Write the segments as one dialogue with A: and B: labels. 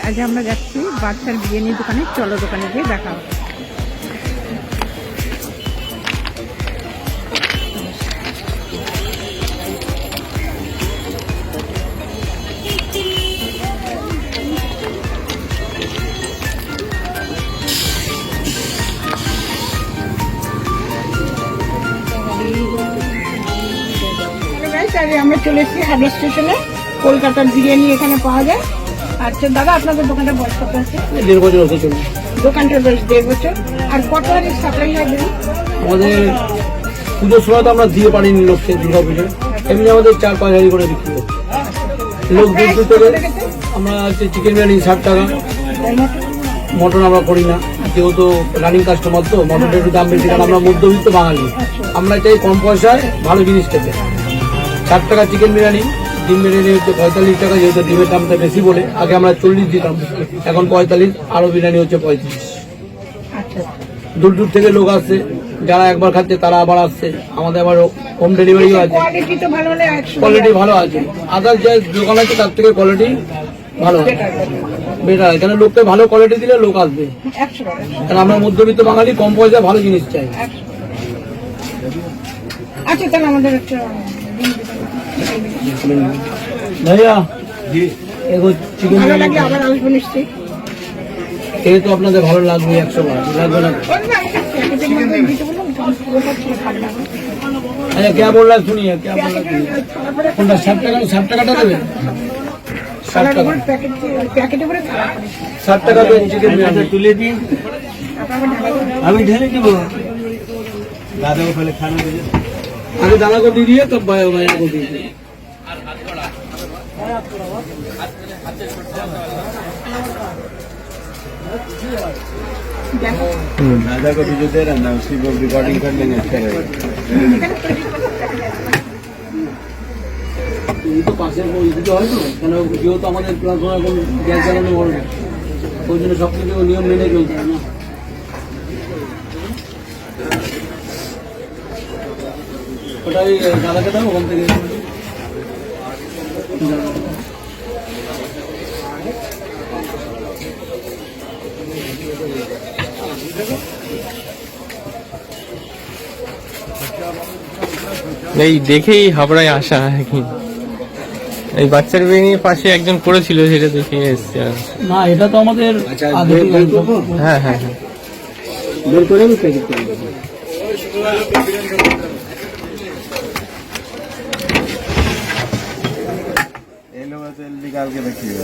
A: আজ আমরা যাচ্ছি বাচ্চার বিরিয়ানির দোকানে, চলো দোকানে গিয়ে দেখা হবে। আমরা চলে এসেছি হাবড়া স্টেশনে। কলকাতার বিরিয়ানি এখানে পাওয়া যায়। আচ্ছা দাদা, আপনাদের দোকানটা বয়স কত আছে?
B: 1.5 বছর হতে চলবে।
A: দোকানটার বয়স 1.5 বছর। আর কত হাজার সাপ্লাই হয়?
B: আমাদের পুজোর সময় তো আমরা দিয়ে পারিনি লোককে, দুর্গা পুজোয় এমনি আমাদের 4-5 হাজার করে বিক্রি হচ্ছে। লোক দূর দূর থেকে। আমরা হচ্ছে চিকেন বিরিয়ানি 60 টাকা, মটন আমরা করি না, যেহেতু রানিং কাস্টমার তো মটনটা একটু দাম বেশি, কারণ আমরা মধ্যবিত্ত বাঙালি, আমরা চাই কম পয়সায় ভালো জিনিস খেতে। 60 টাকা চিকেন বিরিয়ানি, ডিম বিরিয়ানি হচ্ছে 45 টাকা, যেহেতু ডিমের দামটা বেশি বলে আগে আমরা 40 দিতাম, এখন 45, আরো বিরিয়ানি হচ্ছে 35। দূর দূর থেকে লোক আসছে, যারা একবার খাচ্ছে তারা আবার আসছে। আমাদের আবার হোম ডেলিভারিও আছে, কোয়ালিটি ভালো আছে। আদার যে দোকান আছে তার থেকে কোয়ালিটি ভালো বেটার, কেন লোককে ভালো কোয়ালিটি দিলে লোক আসবে, কারণ আমরা মধ্যবিত্ত বাঙালি, কম পয়সা ভালো জিনিস চাই।
A: আচ্ছা তাহলে আমাদের একটা
B: ভাইয়া এগো চিকেন
A: ভালো লাগলে আবার আসবো নিশ্চয়ই।
B: এই তো আপনাদের ভালো লাগবে, 100 বার লাগবে না। আচ্ছা क्या बोल रहा है सुनिए, क्या बोल रहा है? কোনটা 60 টাকা? 60 টাকাটা দেবে? 60 টাকা দেন চিকেন বিরিয়ানি তুলে দিন, আমি ঢেলে দিব। দাদা को पहले खाना दीजिए, आगे दादा को दीजिए तब भैया को दीजिए। दादा को भी जो दे रहा ना उसी को रिकॉर्डिंग कर लेंगे, अच्छा रहेगा। ये तो पास है, वो जो है तो কেন যেহেতু আমাদের প্লাস এখন গ্যাস জ্বালানো বড় না, ওই জন্য সব কিছু নিয়ম মেনে চলতে হয় না। ওটাই দাদাকে দাও, ওখান থেকে
C: এই দেখেই হাবড়ায় আসা কি, এই বাচ্চার বিরিয়ানির পাশে একজন করেছিল, সেটা দেখে এসছে।
B: না এটা তো আমাদের
C: হ্যাঁ হ্যাঁ হ্যাঁ
B: বের করে আমি প্যাকেট করে দেবো। এই লোক আছে নিকালকে দেখিয়ে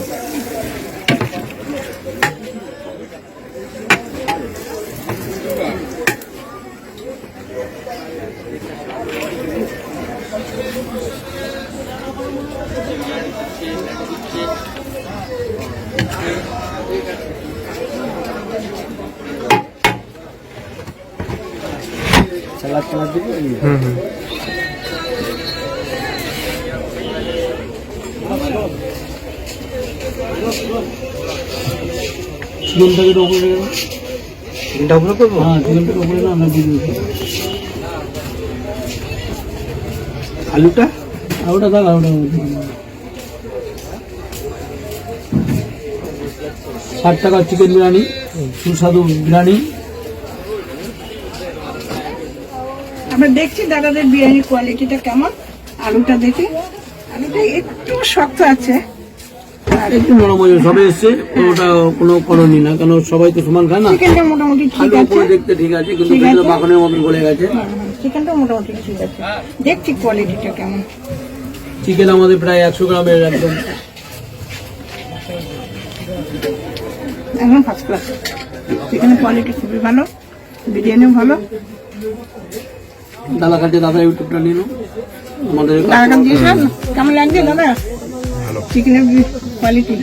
B: সালাদ সালাদ দিব। চিকেনটাকে উপরে চিকেনটা উপরে করবো, হ্যাঁ চিকেনটাকে উপরে না আমরা দিয়ে দেবো। আলুটা আলুটা দাও, আলুটা 60 টাকা চিকেন বিরিয়ানি, সুস্বাদু বিরিয়ানি।
A: আমরা দেখছি দাদাদের বিরিয়ানির কোয়ালিটিটা কেমন। আলুটা দেখি, আলুটা একটু শক্ত আছে,
B: একটু নরম হয়ে সবে এসছে, ওটা কোনো করণী না, কারণ সবাই তো সমান খায় না।
A: চিকেনটা মোটামুটি ঠিক আছে,
B: দেখতে ঠিক আছে, কিন্তু মাখনের মতন গলে গেছে।
A: চিকেনটা মোটামুটি ঠিক আছে, দেখছি কোয়ালিটিটা কেমন।
B: চিকেন আমাদের প্রায় 100 গ্রামের একদম
A: ফার্স্ট ক্লাস। চিকেনের কোয়ালিটি খুবই ভালো, বিরিয়ানিও ভালো।
B: দাদা কাছে দাদা ইউটিউবটা নিল আমাদের
A: কেমন লাগছে দাদা চিকেনের কোয়ালিটি?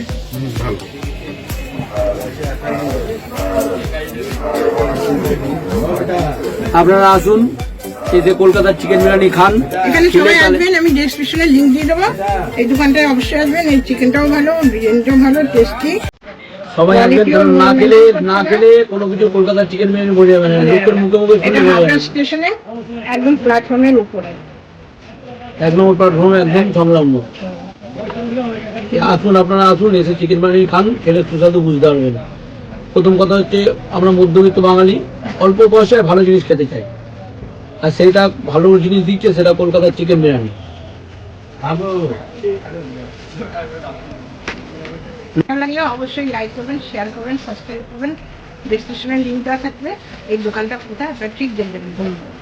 B: আপনারা আসুন, এসে কলকাতার চিকেন বিরিয়ানি খান।
A: এখানে সবাই আসবেন, আমি ডেসক্রিপশনে লিংক দিয়ে দেবো। এই দোকানটায় অবশ্যই আসবেন, এই চিকেনটাও ভালো, বিরিয়ানিটাও ভালো, টেস্টি।
B: সবাই আসবেন, কারণ না খেলে কোনো কিছু কলকাতার চিকেন বিরিয়ানি বোঝা যাবে না। লোকের মুখে মুখে
A: স্টেশনে একদম প্ল্যাটফর্মের উপরে,
B: 1 নম্বর প্ল্যাটফর্মে একদম সংলগ্ন। আসুন, আপনারা আসুন, এসে চিকেন বিরিয়ানি খান, খেলে সুস্বাদু বুঝতে পারবেন। প্রথম কথা হচ্ছে আমরা মধ্যবিত্ত বাঙালি, অল্প পয়সায় ভালো জিনিস খেতে চাই, আর সেইটা ভালো জিনিস দিচ্ছে, সেটা কলকাতার চিকেন বিরিয়ানি।
A: ভালো লাগলে অবশ্যই লাইক করবেন, শেয়ার করবেন, সাবস্ক্রাইব করবেন। ডিসক্রিপশনে লিঙ্ক দেওয়া থাকবে। এই দোকানটা কোথায় আপনারা ঠিক দেখবেন। ধন্যবাদ।